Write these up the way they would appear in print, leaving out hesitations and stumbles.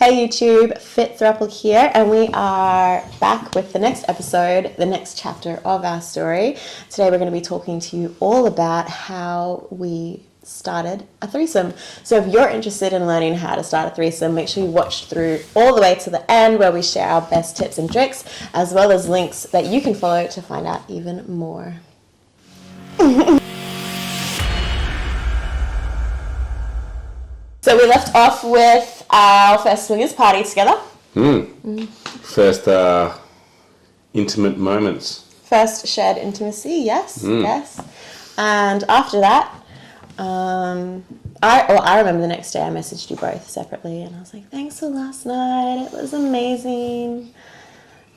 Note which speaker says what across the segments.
Speaker 1: Hey YouTube, Fit Throuple here, and we are back with the next episode, the next chapter of our story. Today we're going to be talking to you all about how we started a threesome. So if you're interested in learning how to start a threesome, make sure you watch through all the way to the end where we share our best tips and tricks, as well as links that you can follow to find out even more. So we left off with our first swingers party together.
Speaker 2: First intimate moments.
Speaker 1: First shared intimacy, yes. And after that, I remember the next day I messaged you both separately and I was like, thanks for last night, it was amazing.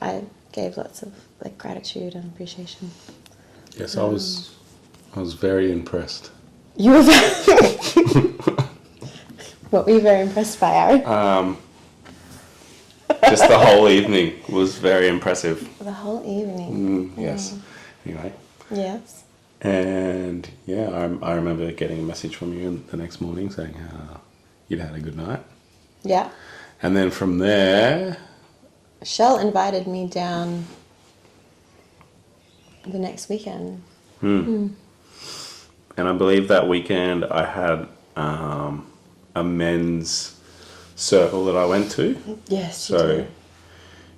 Speaker 1: I gave lots of gratitude and appreciation.
Speaker 2: Yes, I was very impressed.
Speaker 1: You were very... What were you very impressed by, Aaron?
Speaker 2: Just the whole evening was very impressive.
Speaker 1: The whole evening?
Speaker 2: Yes. Anyway.
Speaker 1: Yes.
Speaker 2: And yeah, I remember getting a message from you the next morning saying you'd had a good night.
Speaker 1: Yeah.
Speaker 2: And then from there...
Speaker 1: Shell invited me down the next weekend.
Speaker 2: And I believe that weekend I had a men's circle that I went to.
Speaker 1: Yes,
Speaker 2: so
Speaker 1: you did.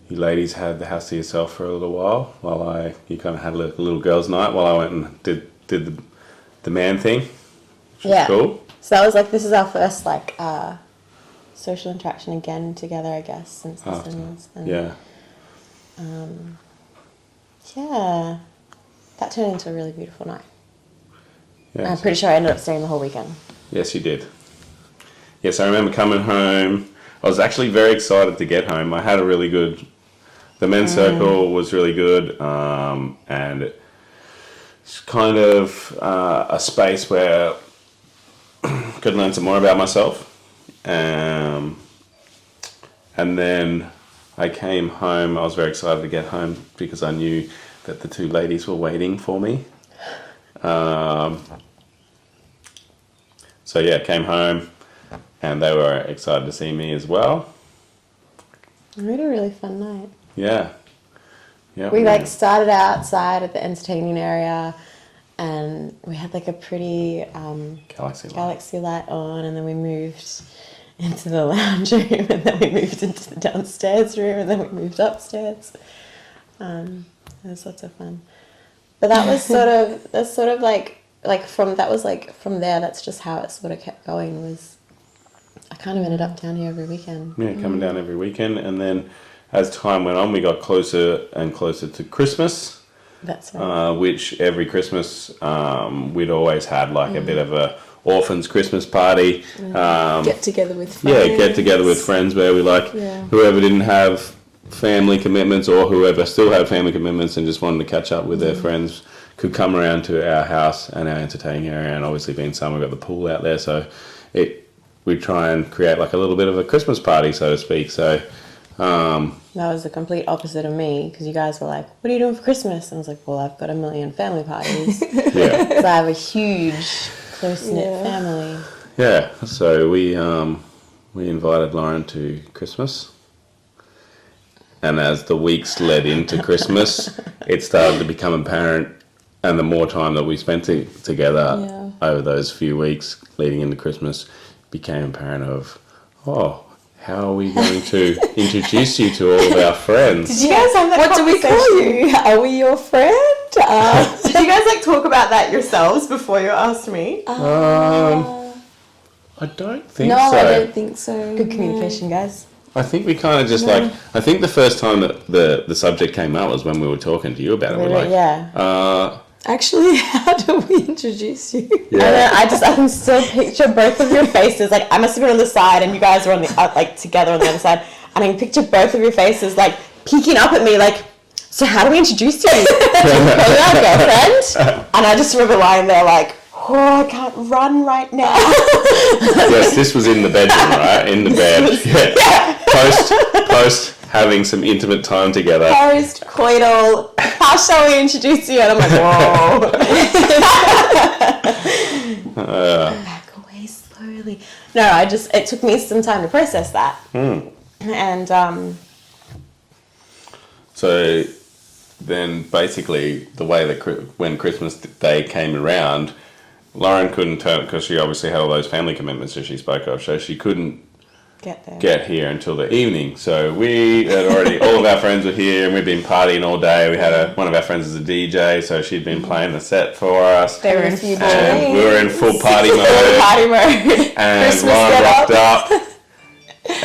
Speaker 2: You ladies had the house to yourself for a little while you kind of had a little girls' night while I went and did the man thing, which was cool.
Speaker 1: So that was this is our first social interaction again together, I guess, since the cinemas.
Speaker 2: Yeah.
Speaker 1: Yeah, that turned into a really beautiful night.
Speaker 2: Yeah,
Speaker 1: I'm pretty sure I ended up staying the whole weekend.
Speaker 2: Yes, you did. Yes, I remember coming home. I was actually very excited to get home. I had a really good... The men's circle was really good, and it's kind of a space where I could learn some more about myself. And then I came home. I was very excited to get home because I knew that the two ladies were waiting for me. So yeah, came home. And they were excited to see me as well.
Speaker 1: We had a really fun night.
Speaker 2: Yeah.
Speaker 1: We started outside at the entertaining area and we had a pretty galaxy light on, and then we moved into the lounge room, and then we moved into the downstairs room, and then we moved upstairs. It was lots of fun. But that was from there, that's just how it sort of kept going. Was I kind of ended up down here every weekend.
Speaker 2: Yeah, coming down every weekend. And then as time went on, we got closer and closer to Christmas.
Speaker 1: That's right.
Speaker 2: Which every Christmas we'd always had a bit of a orphans Christmas party.
Speaker 1: Get together with friends.
Speaker 2: Yeah, get together with friends where we whoever didn't have family commitments or whoever still had family commitments and just wanted to catch up with their friends could come around to our house and our entertaining area. And obviously being summer, we've got the pool out there, so we try and create a little bit of a Christmas party, so to speak. So
Speaker 1: that was the complete opposite of me, because you guys were like, what are you doing for Christmas? And I was like, well, I've got a million family parties.
Speaker 2: Yeah.
Speaker 1: So I have a huge, close-knit family.
Speaker 2: Yeah, so we invited Lauren to Christmas. And as the weeks led into Christmas, it started to become apparent, and the more time that we spent together over those few weeks leading into Christmas, became apparent of, how are we going to introduce you to all of our friends?
Speaker 1: Did you guys have that
Speaker 3: What do we call you? Are we your friend?
Speaker 1: Did you guys talk about that yourselves before you asked me?
Speaker 2: I don't think so.
Speaker 3: No, I don't think so.
Speaker 1: Good communication, guys.
Speaker 2: I think we kind of just I think the first time that the subject came up was when we were talking to you about it. We're
Speaker 3: Actually, how do we introduce you?
Speaker 1: Yeah. And then I can still picture both of your faces. I must have been on the side and you guys were on the together on the other side. And I can picture both of your faces peeking up at me so how do we introduce you? Our girlfriend? And I just remember lying there I can't run right now.
Speaker 2: Yes, this was in the bedroom, right? In the bed. Yeah. Post having some intimate time together.
Speaker 1: Post-coital, how shall we introduce you? And I'm like, whoa. Back away slowly. No, it took me some time to process that. And
Speaker 2: So then basically the way that when Christmas Day came around, Lauren couldn't turn because she obviously had all those family commitments that she spoke of, so she couldn't
Speaker 1: get there.
Speaker 2: get here until the evening. So we had already, all of our friends were here and we'd been partying all day. We had one of our friends is a DJ, so she'd been playing the set for us.
Speaker 1: They were in full
Speaker 2: and we were in full party mode.
Speaker 1: party mode.
Speaker 2: And
Speaker 1: Christmas
Speaker 2: Lauren rocked up.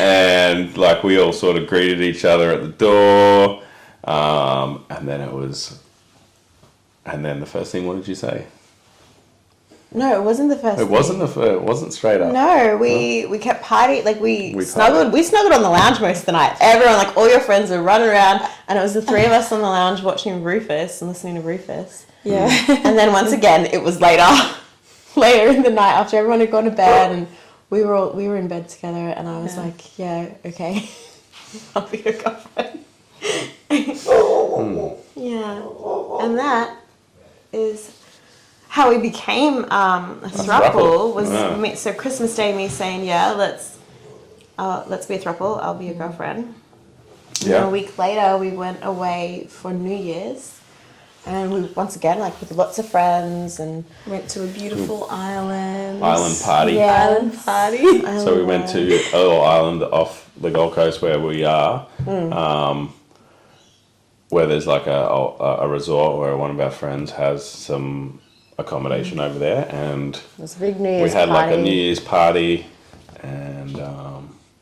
Speaker 2: And like we all sort of greeted each other at the door. And then the first thing, what did you say?
Speaker 1: No, it wasn't the first.
Speaker 2: It wasn't straight up.
Speaker 1: No, we kept partying. Like we snuggled.
Speaker 2: partied.
Speaker 1: We snuggled on the lounge most of the night. Everyone, like all your friends, would run around, and it was the three of us on the lounge watching Rufus and listening to Rufus.
Speaker 3: Yeah.
Speaker 1: And then once again, it was later in the night after everyone had gone to bed, and we were in bed together, and I was like, yeah, okay, I'll be your girlfriend. Yeah, and that is how we became a throuple. Was me, so Christmas Day, me saying, yeah, let's be a throuple. I'll be your girlfriend.
Speaker 2: Yeah.
Speaker 1: And a week later, we went away for New Year's, and we once again, like with lots of friends, and
Speaker 3: Went to a beautiful island.
Speaker 2: Island party.
Speaker 1: yeah,
Speaker 3: Island party.
Speaker 2: So we went to a little island off the Gold Coast where we are, where there's like a resort where one of our friends has some accommodation over there, and
Speaker 1: it was a big New Year's
Speaker 2: we had
Speaker 1: party.
Speaker 2: like a New Year's party and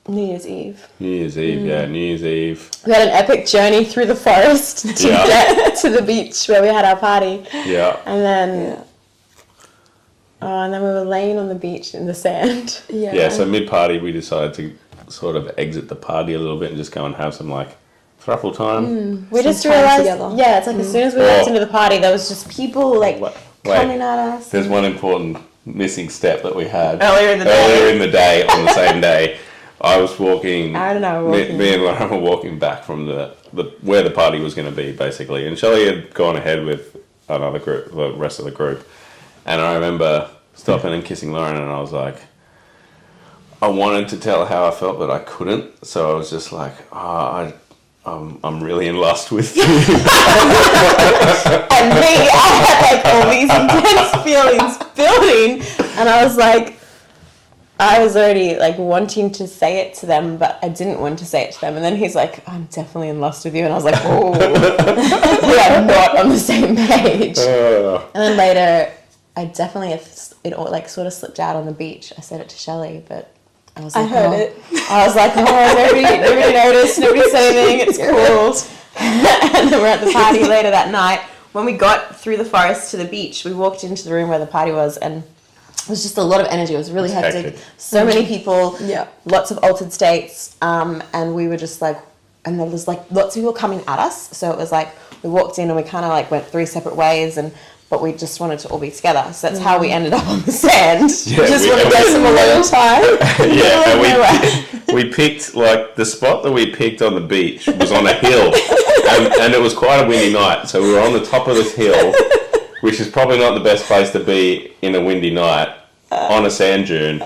Speaker 1: New Year's Eve.
Speaker 2: New Year's Eve, New Year's Eve.
Speaker 1: We had an epic journey through the forest to
Speaker 2: Yeah.
Speaker 1: get to the beach where we had our party,
Speaker 2: Yeah.
Speaker 1: and then and then we were laying on the beach in the sand.
Speaker 2: Yeah, so mid-party we decided to sort of exit the party a little bit and just go and have some like throuple time.
Speaker 1: We
Speaker 3: Some
Speaker 1: just
Speaker 3: time
Speaker 1: realized,
Speaker 3: together.
Speaker 1: yeah, it's like as soon as we walked into the party, there was just people like coming at us.
Speaker 2: There's one important missing step that we had
Speaker 1: Earlier in the day.
Speaker 2: Earlier in the day, on the same day, I was walking.
Speaker 1: Aaron and I were walking.
Speaker 2: Me and Lauren were walking back from the where the party was going to be, basically. And Shelley had gone ahead with another group, the rest of the group. And I remember stopping and kissing Lauren, and I was like, I wanted to tell her how I felt, but I couldn't. So I was just like, I'm really in lust with you.
Speaker 1: And me, I had like all these intense feelings building, and I was like, I was already like wanting to say it to them, but I didn't want to say it to them. And then he's like, I'm definitely in lust with you, and I was like, oh, we are not on the same page. And then later, I definitely, it all like sort of slipped out on the beach. I said it to Shelley, but I was like,
Speaker 3: I heard it.
Speaker 1: I was like, nobody noticed, nobody said anything, it's cool. And then we're at the party later that night. When we got through the forest to the beach, we walked into the room where the party was, and it was just a lot of energy. It was really hectic. So many people, lots of altered states, and we were just like, and there was like lots of people coming at us. So it was like we walked in and we kind of like went three separate ways, but we just wanted to all be together. So that's how we ended up on the sand.
Speaker 2: Yeah,
Speaker 1: just
Speaker 2: we-
Speaker 1: want to get some alone time.
Speaker 2: Yeah, and we picked, like, the spot that we picked on the beach was on a hill, and it was quite a windy night, so we were on the top of this hill, which is probably not the best place to be in a windy night, on a sand dune.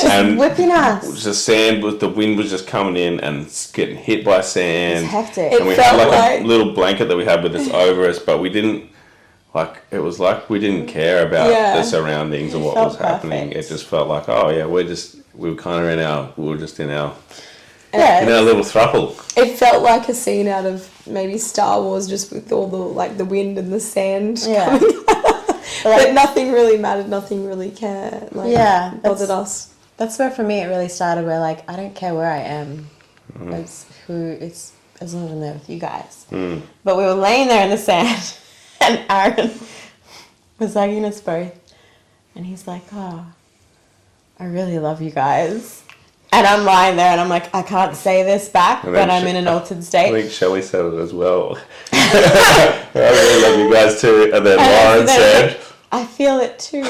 Speaker 1: And whipping us.
Speaker 2: The sand, the wind was just coming in and getting hit by sand.
Speaker 1: It's hectic.
Speaker 2: And we had like a little blanket that we had with us over us, but we didn't, like, it was like we didn't care about the surroundings or what was happening.
Speaker 1: perfect.
Speaker 2: It just felt like, oh yeah, we were kind of we were just in our
Speaker 1: Yeah.
Speaker 2: little throuple.
Speaker 3: It felt like a scene out of maybe Star Wars, just with all the like the wind and the sand.
Speaker 1: Yeah.
Speaker 3: But nothing really mattered. Nothing really cared. Like, bothered us.
Speaker 1: That's where for me it really started. Where like I don't care where I am, as long as I'm there with you guys. But we were laying there in the sand, and Aaron was hugging us both, and he's like, "Oh, I really love you guys." And I'm lying there, and I'm like, I can't say this back
Speaker 2: And
Speaker 1: when
Speaker 2: then
Speaker 1: I'm in an altered
Speaker 2: I
Speaker 1: state.
Speaker 2: think Shelley said it as well. I really love you guys too. And then Lauren said,
Speaker 1: I feel it too. And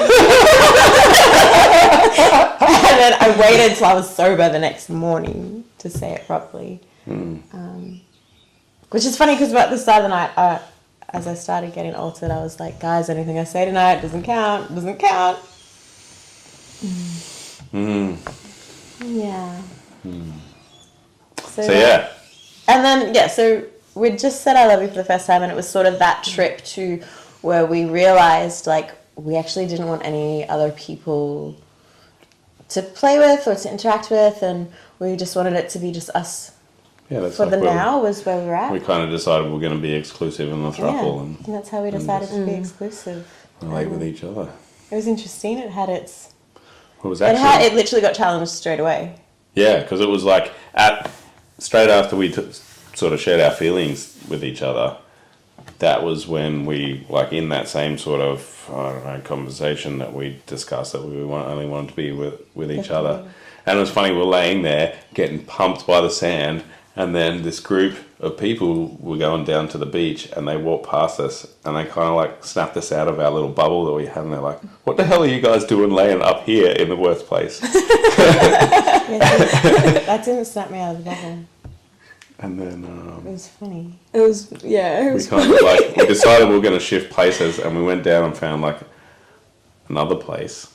Speaker 1: then I waited till I was sober the next morning to say it properly. Which is funny because at the start of the night, as I started getting altered, I was like, guys, anything I say tonight doesn't count. Yeah.
Speaker 2: So yeah.
Speaker 1: And then, so we just said I love you for the first time, and it was sort of that trip to where we realized, like, we actually didn't want any other people to play with or to interact with, and we just wanted it to be just us.
Speaker 2: Yeah, that's
Speaker 1: For
Speaker 2: like
Speaker 1: the
Speaker 2: where
Speaker 1: now was where we were at.
Speaker 2: we kind of decided we're going to be exclusive in the throuple
Speaker 1: And that's how we decided to be exclusive.
Speaker 2: relate with each other.
Speaker 1: It was interesting. It had its...
Speaker 2: It was actually...
Speaker 1: It literally got challenged straight away.
Speaker 2: Yeah, because it was like straight after we sort of shared our feelings with each other, that was when we, like, in that same sort of, I don't know, conversation that we discussed that we only wanted to be with each other. And it was funny, we're laying there getting pumped by the sand, and then this group of people were going down to the beach, and they walked past us, and they kind of like snapped us out of our little bubble that we had, and they're like, "What the hell are you guys doing laying up here in the worst place?"
Speaker 1: That didn't snap me out of the bubble.
Speaker 2: And then
Speaker 1: It was funny.
Speaker 3: It was, yeah, it
Speaker 2: we
Speaker 3: was
Speaker 2: kind of like, we decided we were going to shift places, and we went down and found like another place,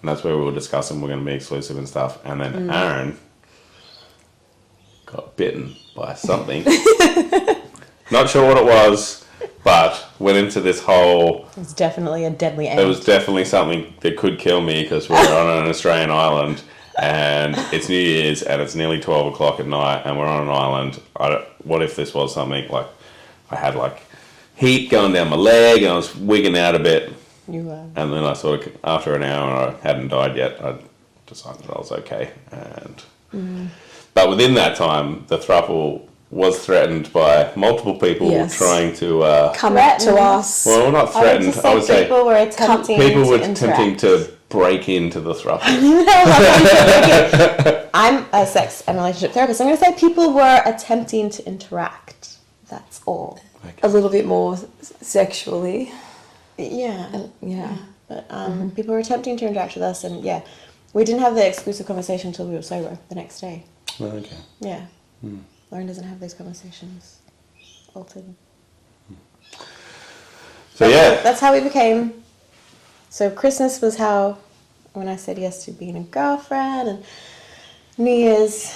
Speaker 2: and that's where we were discussing we're going to be exclusive and stuff. And then Aaron got bitten by something. Not sure what it was, but went into this whole...
Speaker 1: It was definitely a deadly ant.
Speaker 2: It was definitely something that could kill me because we're on an Australian island and it's New Year's and it's nearly 12 o'clock at night and we're on an island. What if this was something like... I had like heat going down my leg and I was wigging out a bit.
Speaker 1: You were.
Speaker 2: And then I sort of, after an hour, I hadn't died yet, I decided I was okay. And but within that time, the throuple was threatened by multiple people trying to...
Speaker 3: come out to us.
Speaker 2: well, not threatened. I would say
Speaker 1: people were attempting
Speaker 2: people
Speaker 1: to
Speaker 2: were
Speaker 1: interact.
Speaker 2: attempting to break into the throuple.
Speaker 1: I'm a sex and relationship therapist. I'm going to say people were attempting to interact. That's all.
Speaker 3: A little bit more sexually.
Speaker 1: Yeah.
Speaker 3: Yeah.
Speaker 1: But people were attempting to interact with us, and we didn't have the exclusive conversation until we were sober the next day.
Speaker 2: Oh, okay.
Speaker 1: Yeah. Lauren doesn't have those conversations. Altered.
Speaker 2: So yeah,
Speaker 1: That's how we became. So Christmas was when I said yes to being a girlfriend, and New Year's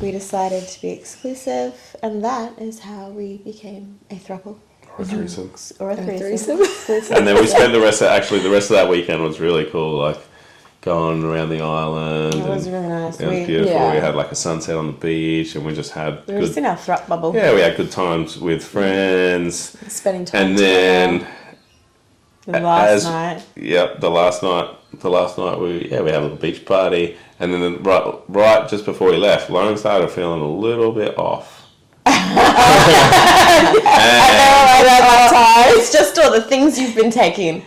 Speaker 1: we decided to be exclusive, and that is how we became a throuple.
Speaker 2: or a threesome.
Speaker 1: Or a
Speaker 3: threesome.
Speaker 1: threesome.
Speaker 2: And then we spent the rest of that weekend was really cool, like going around the island.
Speaker 1: It was really nice.
Speaker 2: It was beautiful.
Speaker 3: Yeah.
Speaker 2: We had like a sunset on the beach, and we just had
Speaker 1: We were just in our thrup bubble.
Speaker 2: Yeah, we had good times with friends.
Speaker 3: Spending time
Speaker 2: And then
Speaker 1: The last night.
Speaker 2: Yep, the last night we had a little beach party, and then right just before we left, Lauren started feeling a little bit off.
Speaker 1: It's just all the things you've been taking.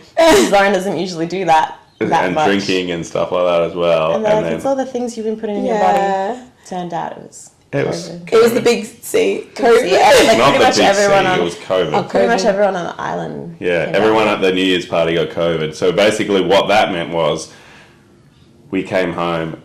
Speaker 1: Lauren doesn't usually do that
Speaker 2: and
Speaker 1: much.
Speaker 2: drinking and stuff like that as well.
Speaker 1: And then it's all the things you've been putting in your body. Turned out it was COVID.
Speaker 3: It was the big C. COVID.
Speaker 1: Like
Speaker 2: not
Speaker 1: pretty
Speaker 2: the
Speaker 1: much
Speaker 2: big
Speaker 1: everyone
Speaker 2: C,
Speaker 1: on
Speaker 2: it was COVID.
Speaker 1: pretty much everyone on the island.
Speaker 2: Yeah,
Speaker 1: came
Speaker 2: everyone
Speaker 1: out.
Speaker 2: at the New Year's party got COVID. So basically what that meant was we came home,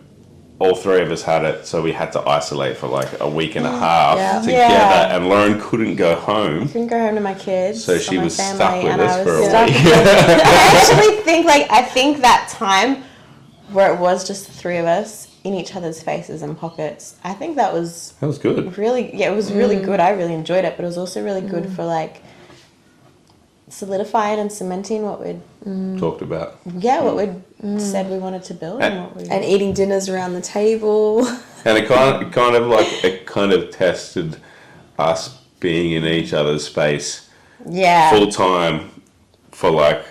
Speaker 2: all three of us had it, so we had to isolate for like a week and a half together,
Speaker 1: Yeah.
Speaker 2: and Lauren couldn't go home.
Speaker 1: I couldn't go home to my kids.
Speaker 2: So she
Speaker 1: or my
Speaker 2: was
Speaker 1: family,
Speaker 2: stuck with
Speaker 1: and
Speaker 2: us
Speaker 1: I was
Speaker 2: for a
Speaker 1: stuck
Speaker 2: week.
Speaker 1: with- I actually think I think that time where it was just the three of us in each other's faces and pockets, I think that was
Speaker 2: That was good.
Speaker 1: really, it was really good. I really enjoyed it, but it was also really good for like solidifying and cementing what we'd
Speaker 2: Talked about.
Speaker 1: what we'd said we wanted to build and what we
Speaker 3: And eating dinners around the table.
Speaker 2: And it kind of tested us being in each other's space full time for like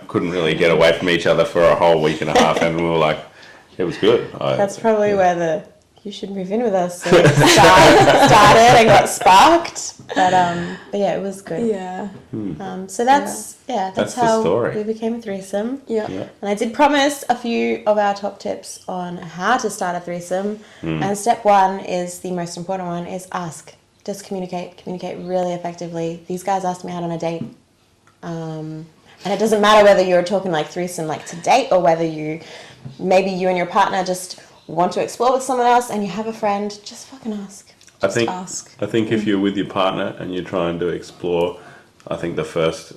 Speaker 2: couldn't really get away from each other for a whole week and a half, and we were like, it was good.
Speaker 1: That's probably where the you should move in with us sort of started and got sparked. But yeah, it was good.
Speaker 3: Yeah.
Speaker 1: So that's
Speaker 2: That's the
Speaker 1: how
Speaker 2: story.
Speaker 1: we became a threesome.
Speaker 3: Yeah.
Speaker 1: And I did promise a few of our top tips on how to start a threesome. And step one is the most important one: is ask. Just communicate really effectively. These guys asked me out on a date. And it doesn't matter whether you're talking like threesome, like to date, or whether maybe you and your partner just want to explore with someone else and you have a friend, just fucking ask.
Speaker 2: I think
Speaker 3: ask.
Speaker 2: if you're with your partner and you're trying to explore, I think the first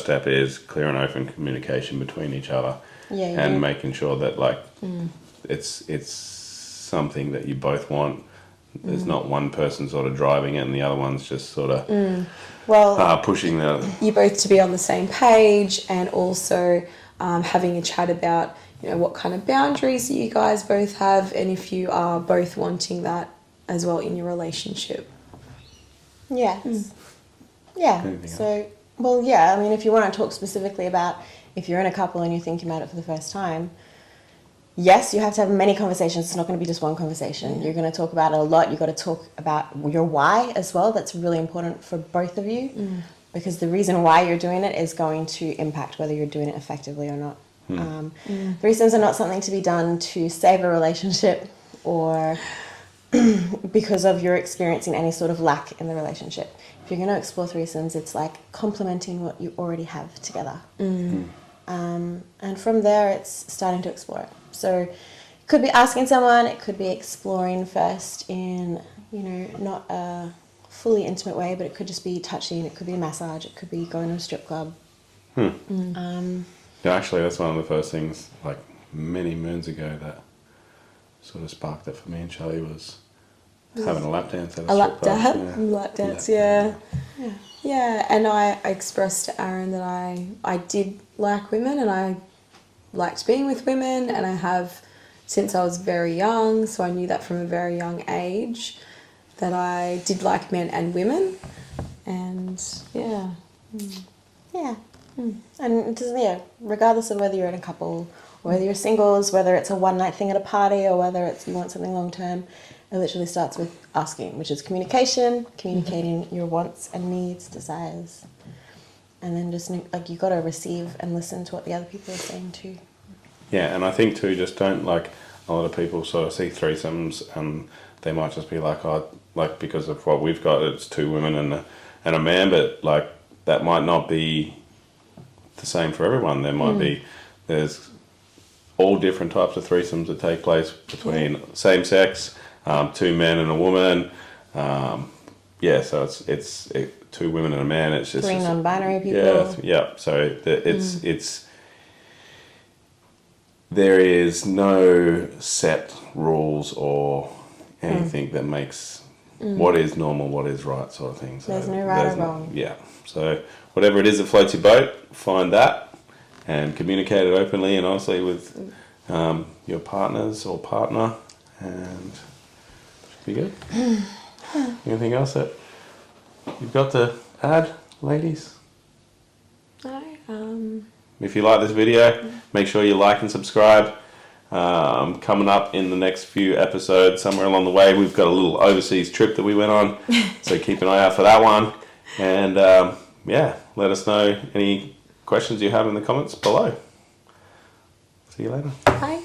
Speaker 2: step is clear and open communication between each other, making sure that like it's something that you both want, There's not one person sort of driving it and the other one's just sort of
Speaker 1: Well,
Speaker 2: pushing the...
Speaker 3: You both to be on the same page, and also having a chat about, you know, what kind of boundaries that you guys both have, and if you are both wanting that as well in your relationship.
Speaker 1: yes. Yeah.
Speaker 2: Anything
Speaker 1: So, well, yeah, I mean, if you want to talk specifically about if you're in a couple and you're thinking about it for the first time, yes, you have to have many conversations. It's not going to be just one conversation. You're going to talk about it a lot. You've got to talk about your why as well. That's really important for both of you, because the reason why you're doing it is going to impact whether you're doing it effectively or not. Threesomes are not something to be done to save a relationship or because of your experiencing any sort of lack in the relationship. If you're going to explore threesomes, it's like complementing what you already have together. And from there, it's starting to explore it. So it could be asking someone, it could be exploring first in, you know, not a fully intimate way, but it could just be touching, it could be a massage, it could be going to a strip club.
Speaker 2: Yeah, actually, that's one of the first things, like many moons ago, that sort of sparked it for me and Shelley was having a lap dance at a strip club.
Speaker 3: Lap dance, yeah. And I expressed to Aaron that I did like women, and I liked being with women, and I have since I was very young, so I knew that from a very young age that I did like men and women, and yeah.
Speaker 1: And it doesn't, regardless of whether you're in a couple, or whether you're singles, whether it's a one-night thing at a party, or whether it's you want something long-term, it literally starts with asking, which is communicating your wants and needs, desires. And then just, like, you got to receive and listen to what the other people are saying too.
Speaker 2: Yeah, and I think too, just don't, like, a lot of people sort of see threesomes and they might just be like, oh, like, because of what we've got, it's two women and a man, but, like, that might not be the same for everyone. There might be, there's all different types of threesomes that take place between same sex, two men and a woman. So it's two women and a man. It's just
Speaker 1: Three non-binary people.
Speaker 2: Yeah. So it's there is no set rules or anything that makes what is normal, what is right, sort of thing. So
Speaker 1: There's no right or wrong.
Speaker 2: Yeah. So whatever it is that floats your boat, find that and communicate it openly and honestly with your partners or partner, and should be good. Anything else that you've got to add, ladies? If you like this video, make sure you like and subscribe. Coming up in the next few episodes, somewhere along the way, we've got a little overseas trip that we went on, so keep an eye out for that one. And let us know any questions you have in the comments below. See you later.
Speaker 3: Bye.